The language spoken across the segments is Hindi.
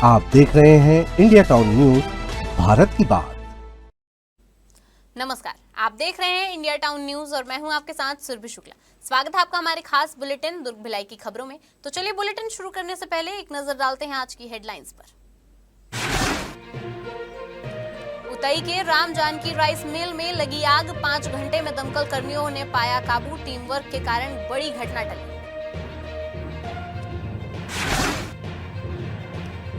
आप देख रहे हैं इंडिया टाउन न्यूज, भारत की बात। नमस्कार, आप देख रहे हैं इंडिया टाउन न्यूज और मैं हूं आपके साथ सुरभि शुक्ला। स्वागत है आपका हमारे खास बुलेटिन दुर्ग भिलाई की खबरों में। तो चलिए बुलेटिन शुरू करने से पहले एक नजर डालते हैं आज की हेडलाइंस पर। उतई के राम जानकी राइस मिल में लगी आग, 5 घंटे में दमकल कर्मियों ने पाया काबू। टीम वर्क के कारण बड़ी घटना टली।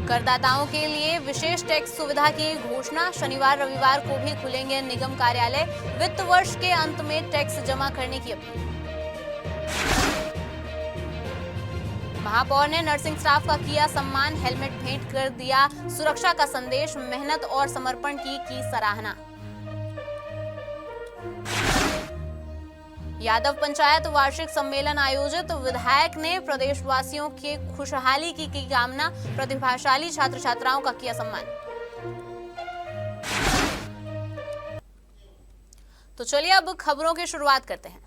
करदाताओं के लिए विशेष टैक्स सुविधा की घोषणा, शनिवार रविवार को भी खुलेंगे निगम कार्यालय। वित्त वर्ष के अंत में टैक्स जमा करने की अपील। महापौर ने नर्सिंग स्टाफ का किया सम्मान, हेलमेट भेंट कर दिया सुरक्षा का संदेश। मेहनत और समर्पण की सराहना। यादव पंचायत वार्षिक सम्मेलन आयोजित, विधायक ने प्रदेशवासियों के खुशहाली की कामना। प्रतिभाशाली छात्र छात्राओं का किया सम्मान। तो चलिए अब खबरों की शुरुआत करते हैं।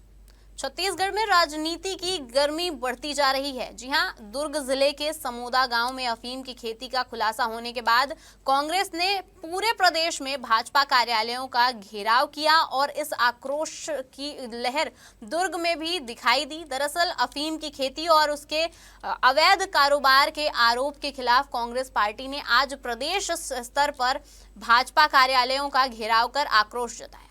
छत्तीसगढ़ में राजनीति की गर्मी बढ़ती जा रही है। जी हां, दुर्ग जिले के समोदा गांव में अफीम की खेती का खुलासा होने के बाद कांग्रेस ने पूरे प्रदेश में भाजपा कार्यालयों का घेराव किया और इस आक्रोश की लहर दुर्ग में भी दिखाई दी। दरअसल अफीम की खेती और उसके अवैध कारोबार के आरोप के खिलाफ कांग्रेस पार्टी ने आज प्रदेश स्तर पर भाजपा कार्यालयों का घेराव कर आक्रोश जताया।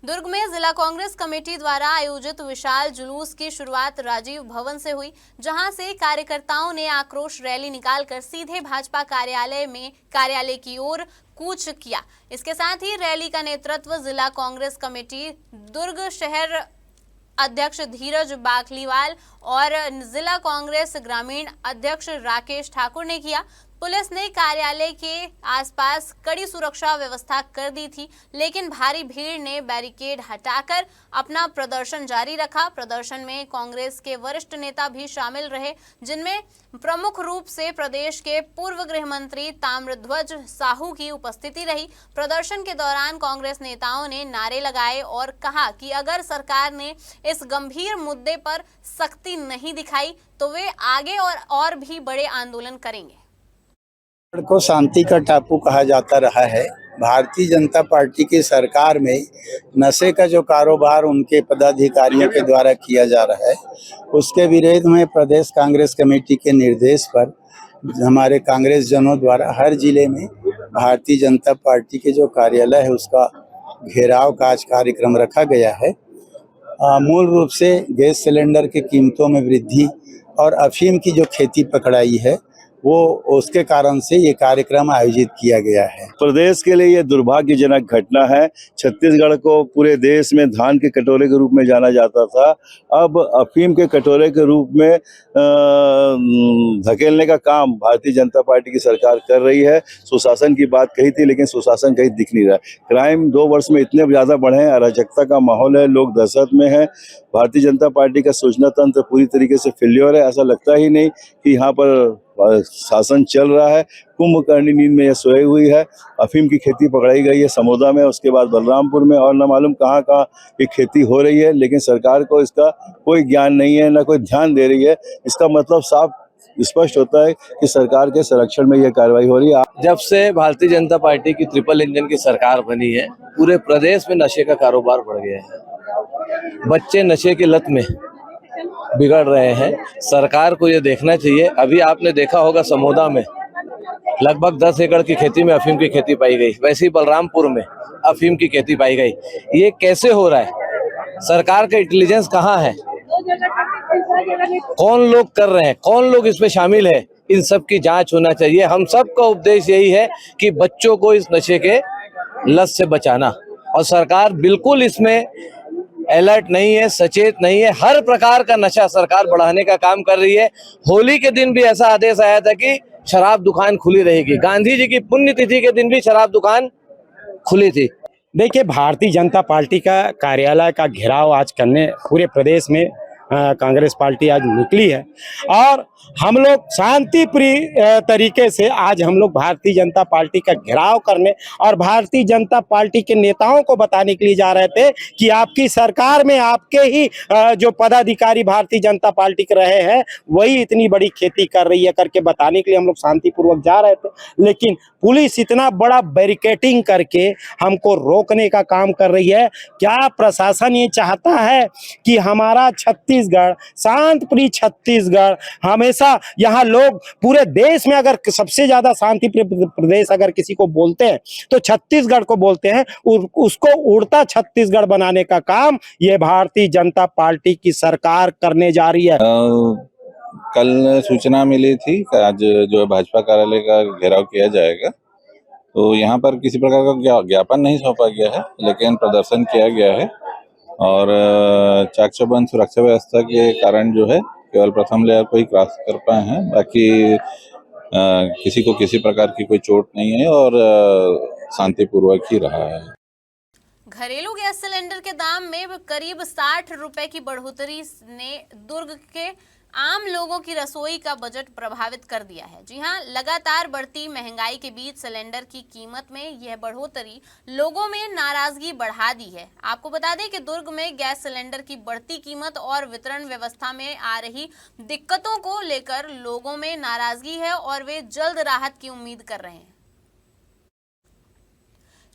दुर्ग में जिला कांग्रेस कमेटी द्वारा आयोजित विशाल जुलूस की शुरुआत राजीव भवन से हुई, जहां से कार्यकर्ताओं ने आक्रोश रैली निकालकर सीधे भाजपा कार्यालय की ओर कूच किया। इसके साथ ही रैली का नेतृत्व जिला कांग्रेस कमेटी दुर्ग शहर अध्यक्ष धीरज बाखलीवाल और जिला कांग्रेस ग्रामीण अध्यक्ष राकेश ठाकुर ने किया। पुलिस ने कार्यालय के आसपास कड़ी सुरक्षा व्यवस्था कर दी थी, लेकिन भारी भीड़ ने बैरिकेड हटाकर अपना प्रदर्शन जारी रखा। प्रदर्शन में कांग्रेस के वरिष्ठ नेता भी शामिल रहे, जिनमें प्रमुख रूप से प्रदेश के पूर्व गृह मंत्री ताम्रध्वज साहू की उपस्थिति रही। प्रदर्शन के दौरान कांग्रेस नेताओं ने नारे लगाए और कहा कि अगर सरकार ने इस गंभीर मुद्दे पर सख्ती नहीं दिखाई तो वे आगे और भी बड़े आंदोलन करेंगे। को शांति का टापू कहा जाता रहा है। भारतीय जनता पार्टी की सरकार में नशे का जो कारोबार उनके पदाधिकारियों के द्वारा किया जा रहा है, उसके विरोध में प्रदेश कांग्रेस कमेटी के निर्देश पर हमारे कांग्रेस जनों द्वारा हर जिले में भारतीय जनता पार्टी के जो कार्यालय है उसका घेराव का आज कार्यक्रम रखा गया है। मूल रूप से गैस सिलेंडर की कीमतों में वृद्धि और अफीम की जो खेती पकड़ाई है वो उसके कारण से ये कार्यक्रम आयोजित किया गया है। प्रदेश के लिए ये दुर्भाग्यजनक घटना है। छत्तीसगढ़ को पूरे देश में धान के कटोरे के रूप में जाना जाता था, अब अफीम के कटोरे के रूप में धकेलने का काम भारतीय जनता पार्टी की सरकार कर रही है। सुशासन की बात कही थी, लेकिन सुशासन कहीं दिख नहीं रहा। क्राइम 2 वर्ष में इतने ज़्यादा बढ़े हैं, अराजकता का माहौल है, लोग दहशत में हैं। भारतीय जनता पार्टी का सूचना तंत्र पूरी तरीके से फेल्योर है। ऐसा लगता ही नहीं कि यहाँ पर शासन चल रहा है। कुंभकर्णी नींद में यह सोई हुई है। अफीम की खेती पकड़ाई गई है समोदा में, उसके बाद बलरामपुर में और न मालूम कहाँ ये खेती हो रही है, लेकिन सरकार को इसका कोई ज्ञान नहीं है, न कोई ध्यान दे रही है। इसका मतलब साफ स्पष्ट होता है कि सरकार के संरक्षण में यह कार्रवाई हो रही है। जब से भारतीय जनता पार्टी की ट्रिपल इंजन की सरकार बनी है, पूरे प्रदेश में नशे का कारोबार बढ़ गया है। बच्चे नशे की लत में बिगड़ रहे हैं। सरकार को ये देखना चाहिए। अभी आपने देखा होगा समोदा में लगभग 10 एकड़ की खेती में अफीम की खेती पाई गई, वैसे ही बलरामपुर में अफीम की खेती पाई गई। ये कैसे हो रहा है? सरकार का इंटेलिजेंस कहाँ है? कौन लोग कर रहे हैं, कौन लोग इसमें शामिल है? इन सब की जांच होना चाहिए। हम सब का उपदेश यही है कि बच्चों को इस नशे के लत से बचाना, और सरकार बिल्कुल इसमें अलर्ट नहीं है, सचेत नहीं है। हर प्रकार का नशा सरकार बढ़ाने का काम कर रही है। होली के दिन भी ऐसा आदेश आया था कि शराब दुकान खुली रहेगी। गांधी जी की पुण्यतिथि के दिन भी शराब दुकान खुली थी। देखिए, भारतीय जनता पार्टी का कार्यालय का घेराव आज करने पूरे प्रदेश में कांग्रेस पार्टी आज निकली है और हम लोग शांति प्रिय तरीके से आज हम लोग भारतीय जनता पार्टी का घेराव करने और भारतीय जनता पार्टी के नेताओं को बताने के लिए जा रहे थे कि आपकी सरकार में आपके ही जो पदाधिकारी भारतीय जनता पार्टी के रहे हैं वही इतनी बड़ी खेती कर रही है करके बताने के लिए हम लोग शांतिपूर्वक जा रहे थे, लेकिन पुलिस इतना बड़ा बैरिकेडिंग करके हमको रोकने का काम कर रही है। क्या प्रशासन ये चाहता है कि हमारा छत्तीसगढ़, शांत प्रिय छत्तीसगढ़, हमेशा यहाँ लोग पूरे देश में अगर सबसे ज्यादा शांति प्रिय प्रदेश अगर किसी को बोलते हैं तो छत्तीसगढ़ को बोलते हैं, उसको उड़ता छत्तीसगढ़ बनाने का काम ये भारतीय जनता पार्टी की सरकार करने जा रही है। कल सूचना मिली थी कि आज जो है भाजपा कार्यालय का घेराव किया जाएगा, तो यहाँ पर किसी प्रकार का ज्ञापन नहीं सौंपा गया है, लेकिन प्रदर्शन किया गया है और चाक चौबंद सुरक्षा व्यवस्था के कारण जो है केवल प्रथम लेयर को ही क्रॉस कर पाए हैं, बाकी किसी को किसी प्रकार की कोई चोट नहीं है और शांतिपूर्वक ही रहा है। घरेलू गैस सिलेंडर के दाम में करीब 60 रुपए की बढ़ोतरी ने दुर्ग के आम लोगों की रसोई का बजट प्रभावित कर दिया है। जी हां, लगातार बढ़ती महंगाई के बीच सिलेंडर की कीमत में यह बढ़ोतरी लोगों में नाराजगी बढ़ा दी है। आपको बता दें कि दुर्ग में गैस सिलेंडर की बढ़ती कीमत और वितरण व्यवस्था में आ रही दिक्कतों को लेकर लोगों में नाराजगी है और वे जल्द राहत की उम्मीद कर रहे हैं।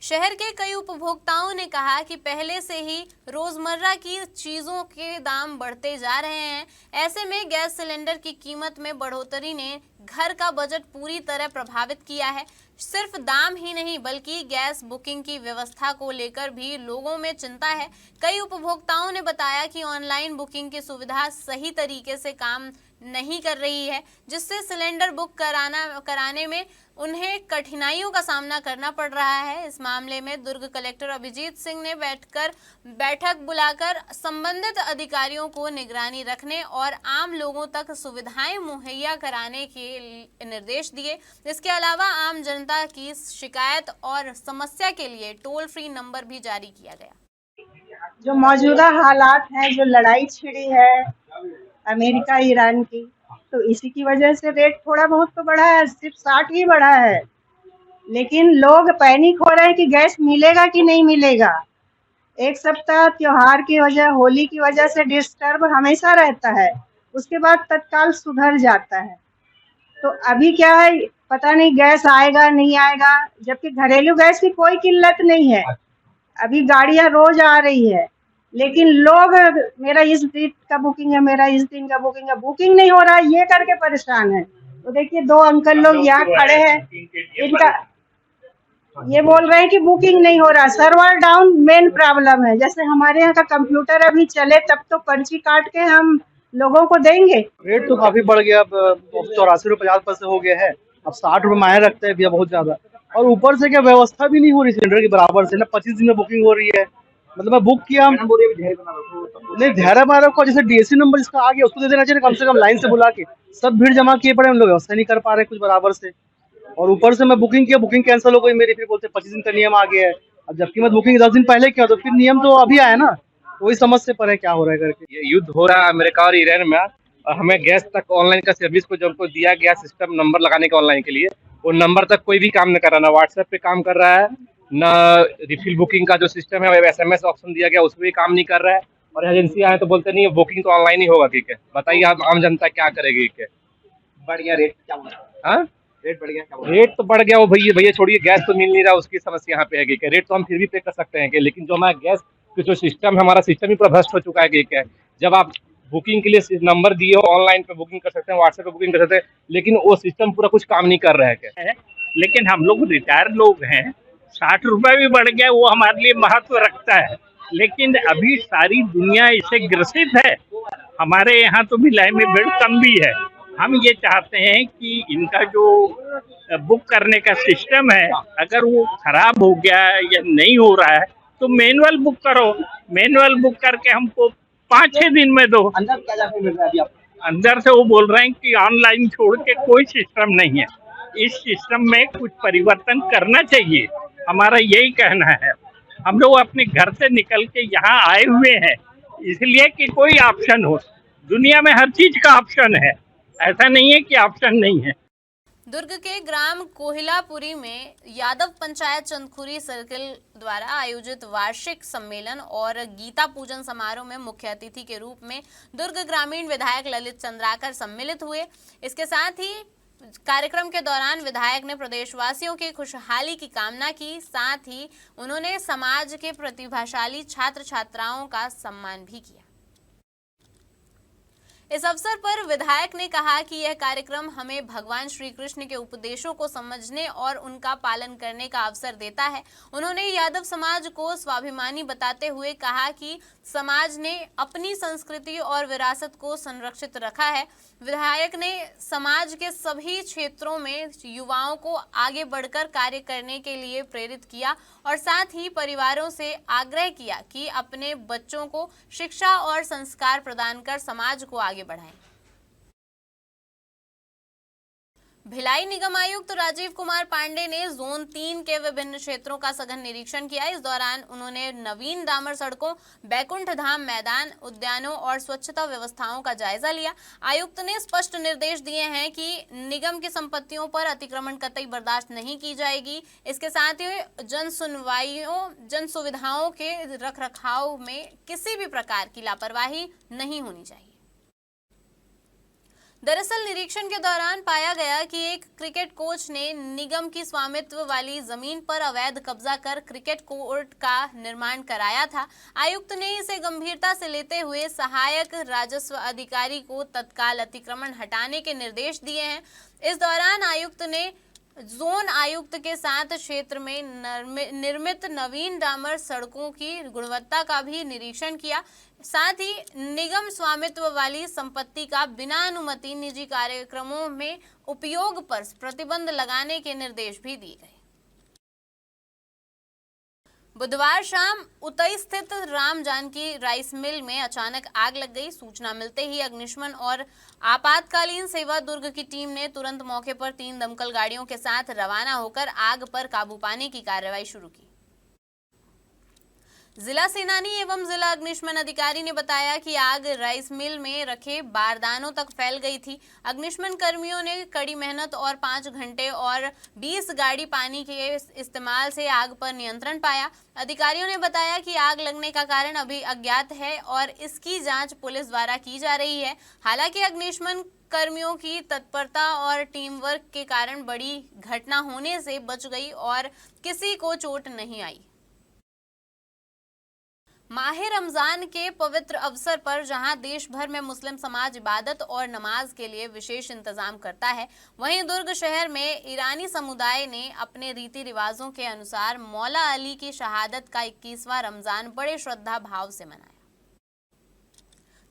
शहर के कई उपभोक्ताओं ने कहा कि पहले से ही रोजमर्रा की चीजों के दाम बढ़ते जा रहे हैं। ऐसे में गैस सिलेंडर की कीमत में बढ़ोतरी ने घर का बजट पूरी तरह प्रभावित किया है। सिर्फ दाम ही नहीं बल्कि गैस बुकिंग की व्यवस्था को लेकर भी लोगों में चिंता है। कई उपभोक्ताओं ने बताया कि ऑनलाइन बुकिंग की सुविधा सही तरीके से काम नहीं कर रही है, जिससे सिलेंडर बुक कराने में उन्हें कठिनाइयों का सामना करना पड़ रहा है। इस मामले में दुर्ग कलेक्टर अभिजीत सिंह ने बैठक बुलाकर संबंधित अधिकारियों को निगरानी रखने और आम लोगों तक सुविधाएं मुहैया कराने के निर्देश दिए। इसके अलावा आम जनता की शिकायत और समस्या के लिए टोल फ्री नंबर भी जारी किया गया। जो मौजूदा हालात हैं, जो लड़ाई छिड़ी है अमेरिका ईरान की, तो इसी की वजह से रेट थोड़ा बहुत तो बढ़ा है, सिर्फ 60 ही बढ़ा है, लेकिन लोग पैनिक हो रहे हैं कि गैस मिलेगा कि नहीं मिलेगा। एक सप्ताह त्योहार की वजह, होली की वजह से डिस्टर्ब हमेशा रहता है, उसके बाद तत्काल सुधर जाता है। तो अभी क्या है पता नहीं गैस आएगा नहीं आएगा, जबकि घरेलू गैस की कोई किल्लत नहीं है, अभी गाड़ियां रोज आ रही है, लेकिन लोग मेरा इस दिन का बुकिंग है, मेरा इस दिन का बुकिंग है, बुकिंग नहीं हो रहा है, ये करके परेशान है। तो देखिए 2 अंकल लोग यहाँ खड़े हैं, इनका ये बोल रहे हैं कि बुकिंग नहीं हो रहा, सर्वर डाउन मेन प्रॉब्लम है। जैसे हमारे यहाँ का कंप्यूटर अभी चले तब तो पर्ची काट के हम लोगों को देंगे। रेट तो काफी बढ़ गया, अब 84 रुपये 50 पैसे हो गए हैं, अब 60 रुपये मायने रखते हैं भैया, बहुत ज्यादा। और ऊपर से क्या व्यवस्था भी नहीं हो रही सिलेंडर के बराबर से, ना 25 दिन में बुकिंग हो रही है। मतलब मैं बुक किया नहीं, धैर्य मारा को जैसे डीएससी नंबर जिसका आ गया उसको दे देना चाहिए कम से कम, लाइन से बुला के। सब भीड़ जमा किए पड़े, हम लोग व्यवस्था नहीं कर पा रहे कुछ बराबर से। और ऊपर से मैं बुकिंग किया, बुकिंग कैंसिल हो गई मेरी, फिर बोलते 25 दिन का नियम आ गया है। अब जबकि मैं बुकिंग 10 दिन पहले किया, तो फिर नियम तो अभी आया ना, वही समझ से पर है क्या हो रहा है करके। ये युद्ध हो रहा है अमेरिका और ईरान में, और हमें गैस तक ऑनलाइन का सर्विस को जब को दिया गया सिस्टम नंबर लगाने का ऑनलाइन के लिए, वो नंबर तक कोई भी काम नहीं कर रहा, ना व्हाट्सएप पे काम कर रहा है, ना रिफिल बुकिंग का जो सिस्टम है SMS ऑप्शन दिया गया उसमें भी काम नहीं कर रहा है। और एजेंसी आए तो बोलते नहीं बुकिंग तो ऑनलाइन ही होगा। ठीक है, बताइए आप आम जनता क्या करेगी? बढ़ गया रेट, क्या बोला? रेट बढ़ गया, रेट तो बढ़ गया, वो भैया छोड़िए, गैस तो मिल नहीं रहा, उसकी समस्या यहाँ पे है। ठीक है, रेट तो हम फिर भी पे कर सकते हैं, लेकिन जो हमारा गैस की जो सिस्टम है, हमारा सिस्टम ही पूरा भ्रष्ट हो चुका है। ठीक है, जब आप बुकिंग के लिए नंबर दिए हो, ऑनलाइन पे बुकिंग कर सकते हैं, व्हाट्सएप पे बुकिंग कर सकते हैं, लेकिन वो सिस्टम पूरा कुछ काम नहीं कर रहा है। लेकिन हम लोग रिटायर्ड लोग हैं, 60 रुपए भी बढ़ गया, वो हमारे लिए महत्व रखता है, लेकिन अभी सारी दुनिया इससे ग्रसित है। हमारे यहाँ तो भिलाई में बेड कम भी है। हम ये चाहते हैं कि इनका जो बुक करने का सिस्टम है, अगर वो खराब हो गया या नहीं हो रहा है तो मैनुअल बुक करो, मैनुअल बुक करके हमको 5-6 दिन में दो। अंदर क्या जाके मिल रहा है अभी आपको? अंदर से वो बोल रहे हैं कि ऑनलाइन छोड़ के कोई सिस्टम नहीं है, इस सिस्टम में कुछ परिवर्तन करना चाहिए, हमारा यही कहना है। हम लोग अपने घर से निकल के यहाँ आए हुए हैं इसलिए कि कोई ऑप्शन हो, दुनिया में हर चीज का ऑप्शन है, ऐसा नहीं है कि ऑप्शन नहीं है। दुर्ग के ग्राम कोहिलापुरी में यादव पंचायत चंदखुरी सर्किल द्वारा आयोजित वार्षिक सम्मेलन और गीता पूजन समारोह में मुख्य अतिथि के रूप में दुर्ग ग्रामीण विधायक ललित चंद्राकर सम्मिलित हुए। इसके साथ ही कार्यक्रम के दौरान विधायक ने प्रदेशवासियों की खुशहाली की कामना की। साथ ही उन्होंने समाज के प्रतिभाशाली छात्र छात्राओं का सम्मान भी किया। इस अवसर पर विधायक ने कहा कि यह कार्यक्रम हमें भगवान श्री कृष्ण के उपदेशों को समझने और उनका पालन करने का अवसर देता है। उन्होंने यादव समाज को स्वाभिमानी बताते हुए कहा कि समाज ने अपनी संस्कृति और विरासत को संरक्षित रखा है। विधायक ने समाज के सभी क्षेत्रों में युवाओं को आगे बढ़कर कार्य करने के लिए प्रेरित किया और साथ ही परिवारों से आग्रह किया कि अपने बच्चों को शिक्षा और संस्कार प्रदान कर समाज को आगे बढ़ाएं। भिलाई निगम आयुक्त राजीव कुमार पांडे ने जोन 3 के विभिन्न क्षेत्रों का सघन निरीक्षण किया। इस दौरान उन्होंने नवीन डामर सड़कों, बैकुंठ धाम मैदान, उद्यानों और स्वच्छता व्यवस्थाओं का जायजा लिया। आयुक्त ने स्पष्ट निर्देश दिए हैं कि निगम की संपत्तियों पर अतिक्रमण कतई बर्दाश्त नहीं की जाएगी। इसके साथ ही जन सुविधाओं के रखरखाव में किसी भी प्रकार की लापरवाही नहीं होनी चाहिए। दरअसल निरीक्षण के दौरान पाया गया कि एक क्रिकेट कोच ने निगम की स्वामित्व वाली जमीन पर अवैध कब्जा कर क्रिकेट कोर्ट का निर्माण कराया था। आयुक्त ने इसे गंभीरता से लेते हुए सहायक राजस्व अधिकारी को तत्काल अतिक्रमण हटाने के निर्देश दिए हैं। इस दौरान आयुक्त ने जोन आयुक्त के साथ क्षेत्र में निर्मित नवीन डामर सड़कों की गुणवत्ता का भी निरीक्षण किया। साथ ही निगम स्वामित्व वाली संपत्ति का बिना अनुमति निजी कार्यक्रमों में उपयोग पर प्रतिबंध लगाने के निर्देश भी दिए गए। बुधवार शाम उतई स्थित राम जानकी राइस मिल में अचानक आग लग गई। सूचना मिलते ही अग्निशमन और आपातकालीन सेवा दुर्ग की टीम ने तुरंत मौके पर 3 दमकल गाड़ियों के साथ रवाना होकर आग पर काबू पाने की कार्रवाई शुरू की। जिला सेनानी एवं जिला अग्निशमन अधिकारी ने बताया कि आग राइस मिल में रखे बारदानों तक फैल गई थी। अग्निशमन कर्मियों ने कड़ी मेहनत और 5 घंटे और 20 गाड़ी पानी के इस्तेमाल से आग पर नियंत्रण पाया। अधिकारियों ने बताया कि आग लगने का कारण अभी अज्ञात है और इसकी जांच पुलिस द्वारा की जा रही है। हालांकि अग्निशमन कर्मियों की तत्परता और टीम वर्क के कारण बड़ी घटना होने से बच गई और किसी को चोट नहीं आई। माह रमजान के पवित्र अवसर पर जहां देश भर में मुस्लिम समाज इबादत और नमाज के लिए विशेष इंतजाम करता है, वहीं दुर्ग शहर में ईरानी समुदाय ने अपने रीति रिवाजों के अनुसार मौला अली की शहादत का 21वां रमजान बड़े श्रद्धा भाव से मनाया।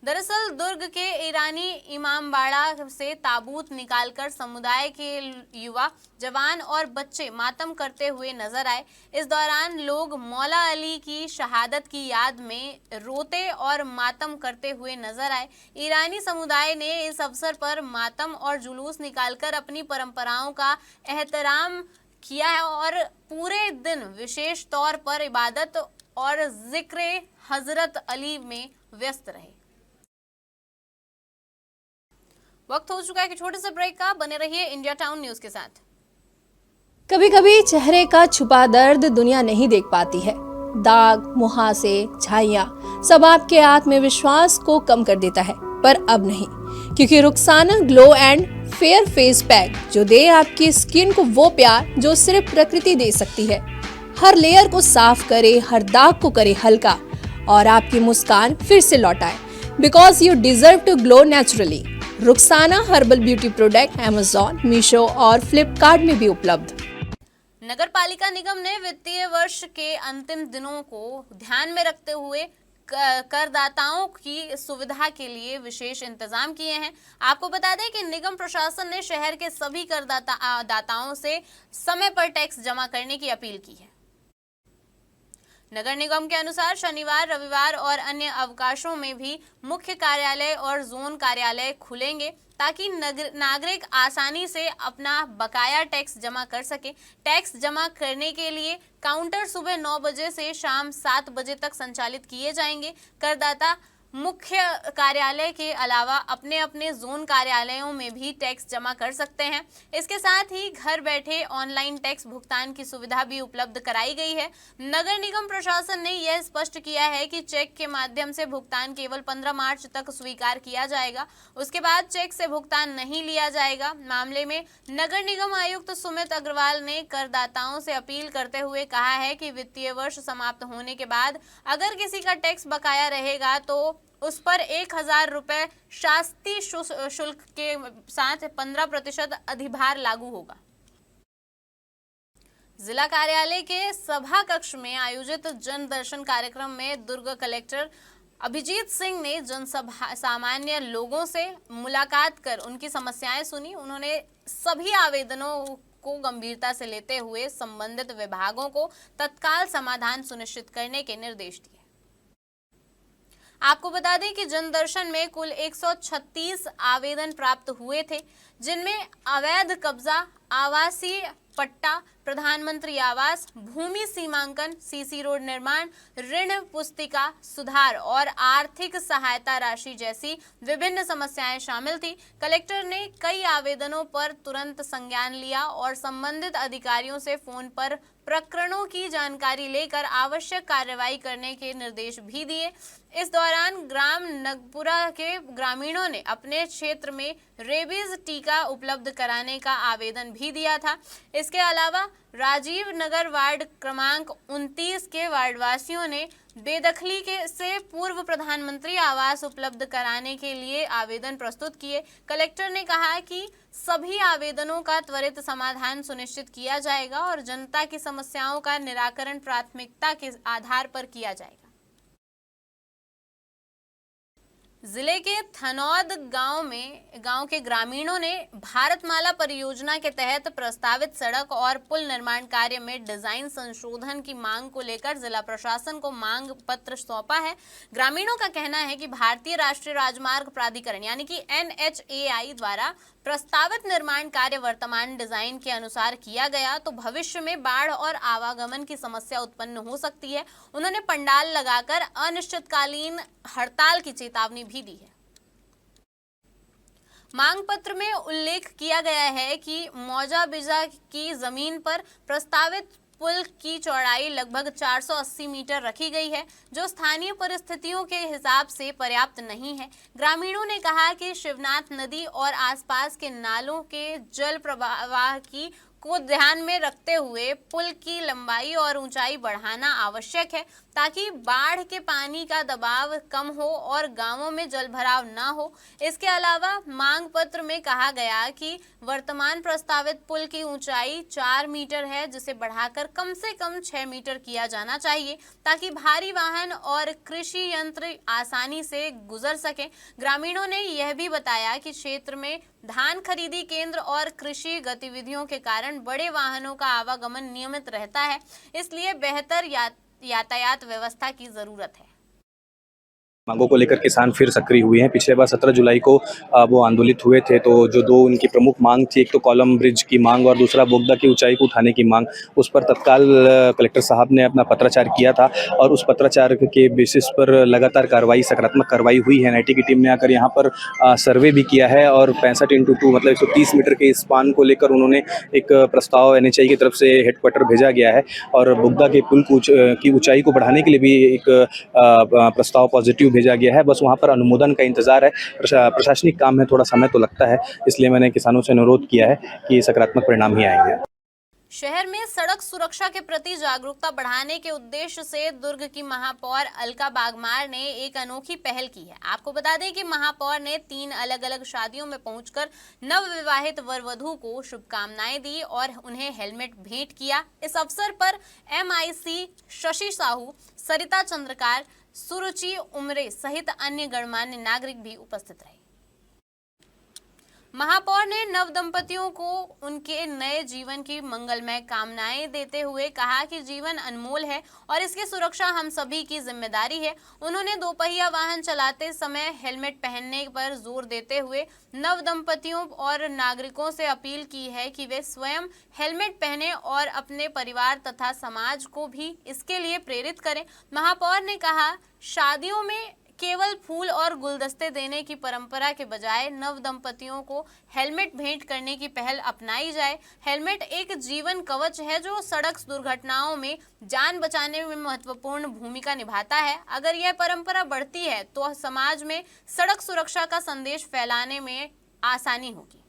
दरअसल दुर्ग के ईरानी इमामबाड़ा से ताबूत निकालकर समुदाय के युवा, जवान और बच्चे मातम करते हुए नजर आए। इस दौरान लोग मौला अली की शहादत की याद में रोते और मातम करते हुए नजर आए। ईरानी समुदाय ने इस अवसर पर मातम और जुलूस निकालकर अपनी परंपराओं का एहतराम किया है और पूरे दिन विशेष तौर पर इबादत और जिक्र हजरत अली में व्यस्त रहे। वक्त हो चुका है कि छोटे से ब्रेक का। बने रहिए इंडिया टाउन न्यूज के साथ। कभी कभी चेहरे का छुपा दर्द दुनिया नहीं देख पाती है। दाग, मुहासे, झाइयां सब आपके आत्मविश्वास को कम कर देता है, पर अब नहीं, क्योंकि Rukhsana glow and fair face pack जो दे आपकी स्किन को वो प्यार जो सिर्फ प्रकृति दे सकती है। हर लेयर को साफ करे, हर दाग को करे हल्का और आपकी मुस्कान फिर से लौटाए। Because you deserve to glow naturally. Rukhsana herbal beauty product Amazon, Meesho और फ्लिपकार्ट में भी उपलब्ध। नगर पालिका निगम ने वित्तीय वर्ष के अंतिम दिनों को ध्यान में रखते हुए करदाताओं की सुविधा के लिए विशेष इंतजाम किए हैं। आपको बता दें कि निगम प्रशासन ने शहर के सभी करदाताओं से समय पर टैक्स जमा करने की अपील की है। नगर निगम के अनुसार शनिवार, रविवार और अन्य अवकाशों में भी मुख्य कार्यालय और जोन कार्यालय खुलेंगे ताकि नागरिक आसानी से अपना बकाया टैक्स जमा कर सके। टैक्स जमा करने के लिए काउंटर सुबह 9 बजे से शाम 7 बजे तक संचालित किए जाएंगे। करदाता मुख्य कार्यालय के अलावा अपने अपने जोन कार्यालयों में भी टैक्स जमा कर सकते हैं। इसके साथ ही घर बैठे ऑनलाइन टैक्स भुगतान की सुविधा भी उपलब्ध कराई गई है। नगर निगम प्रशासन ने यह स्पष्ट किया है कि चेक के माध्यम से भुगतान केवल 15 मार्च तक स्वीकार किया जाएगा, उसके बाद चेक से भुगतान नहीं लिया जाएगा। मामले में नगर निगम आयुक्त सुमित अग्रवाल ने करदाताओं से अपील करते हुए कहा है कि वित्तीय वर्ष समाप्त होने के बाद अगर किसी का टैक्स बकाया रहेगा तो उस पर 1000 रुपये शास्ति शुल्क के साथ 15% अधिभार लागू होगा। जिला कार्यालय के सभा कक्ष में आयोजित जन दर्शन कार्यक्रम में दुर्ग कलेक्टर अभिजीत सिंह ने जनसभा सामान्य लोगों से मुलाकात कर उनकी समस्याएं सुनी। उन्होंने सभी आवेदनों को गंभीरता से लेते हुए संबंधित विभागों को तत्काल समाधान सुनिश्चित करने के निर्देश दिए। आपको बता दें कि जनदर्शन में कुल 136 आवेदन प्राप्त हुए थे, जिनमें अवैध कब्जा, आवासीय पट्टा, प्रधानमंत्री आवास, भूमि सीमांकन, सीसी रोड निर्माण, ऋण पुस्तिका सुधार और आर्थिक सहायता राशि जैसी विभिन्न समस्याएं शामिल थी। कलेक्टर ने कई आवेदनों पर तुरंत संज्ञान लिया और संबंधित अधिकारियों से फोन पर प्रकरणों की जानकारी लेकर आवश्यक कार्रवाई करने के निर्देश भी दिए। इस दौरान ग्राम नगपुरा के ग्रामीणों ने अपने क्षेत्र में रेबीज टीका उपलब्ध कराने का आवेदन भी दिया था। इसके अलावा राजीव नगर वार्ड क्रमांक 29 के वार्डवासियों ने बेदखली से पूर्व प्रधानमंत्री आवास उपलब्ध कराने के लिए आवेदन प्रस्तुत किए। कलेक्टर ने कहा कि सभी आवेदनों का त्वरित समाधान सुनिश्चित किया जाएगा और जनता की समस्याओं का निराकरण प्राथमिकता के आधार पर किया जाएगा। जिले के थनौद गांव के ग्रामीणों ने भारतमाला परियोजना के तहत प्रस्तावित सड़क और पुल निर्माण कार्य में डिजाइन संशोधन की मांग को लेकर जिला प्रशासन को मांग पत्र सौंपा है। ग्रामीणों का कहना है कि भारतीय राष्ट्रीय राजमार्ग प्राधिकरण यानी कि NHAI द्वारा प्रस्तावित निर्माण कार्य वर्तमान डिजाइन के अनुसार किया गया तो भविष्य में बाढ़ और आवागमन की समस्या उत्पन्न हो सकती है। उन्होंने पंडाल लगाकर अनिश्चितकालीन हड़ताल की चेतावनी भी दी है। मांग पत्र में उल्लेख किया गया है कि मौजा बिजा की जमीन पर प्रस्तावित पुल की चौड़ाई लगभग 480 मीटर रखी गई है, जो स्थानीय परिस्थितियों के हिसाब से पर्याप्त नहीं है। ग्रामीणों ने कहा कि शिवनाथ नदी और आसपास के नालों के जल प्रवाह को ध्यान में रखते हुए पुल की लंबाई और ऊंचाई बढ़ाना आवश्यक है ताकि बाढ़ के पानी का दबाव कम हो और गांवों में जलभराव न हो। इसके अलावा मांग पत्र में कहा गया कि वर्तमान प्रस्तावित पुल की ऊंचाई 4 मीटर है, जिसे बढ़ाकर कम से कम 6 मीटर किया जाना चाहिए ताकि भारी वाहन और कृषि यंत्र आसानी से गुजर सके। ग्रामीणों ने यह भी बताया कि क्षेत्र में धान खरीदी केंद्र और कृषि गतिविधियों के कारण बड़े वाहनों का आवागमन नियमित रहता है, इसलिए बेहतर यातायात व्यवस्था की जरूरत है। मांगों को लेकर किसान फिर सक्रिय हुए हैं। पिछले बार 17 जुलाई को वो आंदोलित हुए थे, तो जो दो उनकी प्रमुख मांग थी, एक तो कॉलम ब्रिज की मांग और दूसरा बोगदा की ऊंचाई को उठाने की मांग, उस पर तत्काल कलेक्टर साहब ने अपना पत्राचार किया था और उस पत्राचार के बेसिस पर लगातार कार्रवाई, सकारात्मक कार्रवाई हुई है। NIT की टीम ने आकर यहाँ पर सर्वे भी किया है और 65x2 मतलब 130 मीटर के स्पान को लेकर उन्होंने एक प्रस्ताव NHAI की तरफ से हेडक्वार्टर भेजा गया है और बोगदा के पुल की ऊंचाई को बढ़ाने के लिए भी एक प्रस्ताव पॉजिटिव भेजा गया है। बस वहां पर अनुमोदन का इंतजार है। प्रशासनिक काम है, थोड़ा समय तो लगता है, इसलिए मैंने किसानों से अनुरोध किया है कि सकारात्मक परिणाम ही आएंगे। शहर में सड़क सुरक्षा के प्रति जागरूकता बढ़ाने के उद्देश्य से दुर्ग की महापौर अलका बागमार ने एक अनोखी पहल की है। आपको बता दें कि महापौर ने 3 अलग अलग शादियों में पहुंचकर नवविवाहित वर वधू को शुभकामनाएं दी और उन्हें हेलमेट भेंट किया। इस अवसर पर MIC शशि साहू, सरिता चंद्रकार, सुरुचि उमरे सहित अन्य गणमान्य नागरिक भी उपस्थित रहे। महापौर ने नव दंपतियों को उनके नए जीवन की मंगलमय कामनाएं देते हुए कहा कि जीवन अनमोल है और इसकी सुरक्षा हम सभी की जिम्मेदारी है। उन्होंने दोपहिया वाहन चलाते समय हेलमेट पहनने पर जोर देते हुए नव दंपतियों और नागरिकों से अपील की है कि वे स्वयं हेलमेट पहने और अपने परिवार तथा समाज को भी इसके लिए प्रेरित करें। महापौर ने कहा, शादियों में केवल फूल और गुलदस्ते देने की परंपरा के बजाय नव दंपतियों को हेलमेट भेंट करने की पहल अपनाई जाए। हेलमेट एक जीवन कवच है जो सड़क दुर्घटनाओं में जान बचाने में महत्वपूर्ण भूमिका निभाता है। अगर यह परंपरा बढ़ती है तो समाज में सड़क सुरक्षा का संदेश फैलाने में आसानी होगी।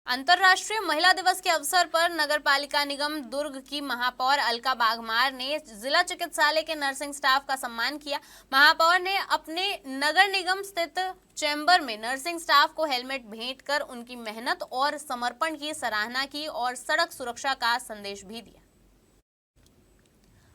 अंतर्राष्ट्रीय महिला दिवस के अवसर पर नगर पालिका निगम दुर्ग की महापौर अलका बागमार ने जिला चिकित्सालय के नर्सिंग स्टाफ का सम्मान किया। महापौर ने अपने नगर निगम स्थित चैम्बर में नर्सिंग स्टाफ को हेलमेट भेंट कर उनकी मेहनत और समर्पण की सराहना की और सड़क सुरक्षा का संदेश भी दिया।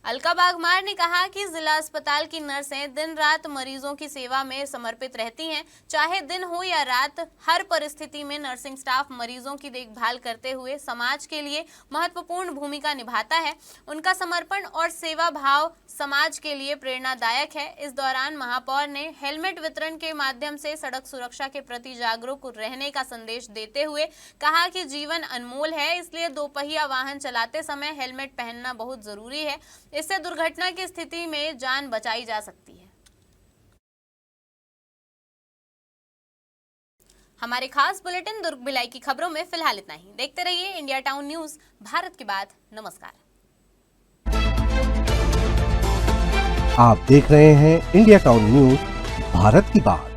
अलका बागमार ने कहा कि जिला अस्पताल की नर्सें दिन रात मरीजों की सेवा में समर्पित रहती हैं। चाहे दिन हो या रात, हर परिस्थिति में नर्सिंग स्टाफ मरीजों की देखभाल करते हुए समाज के लिए महत्वपूर्ण भूमिका निभाता है। उनका समर्पण और सेवा भाव समाज के लिए प्रेरणादायक है। इस दौरान महापौर ने हेलमेट वितरण के माध्यम से सड़क सुरक्षा के प्रति जागरूक रहने का संदेश देते हुए कहा कि जीवन अनमोल है, इसलिए दोपहिया वाहन चलाते समय हेलमेट पहनना बहुत जरूरी है। इससे दुर्घटना की स्थिति में जान बचाई जा सकती है। हमारे खास बुलेटिन दुर्ग भिलाई की खबरों में फिलहाल इतना ही। देखते रहिए इंडिया टाउन न्यूज, भारत की बात। नमस्कार। आप देख रहे हैं इंडिया टाउन न्यूज, भारत की बात।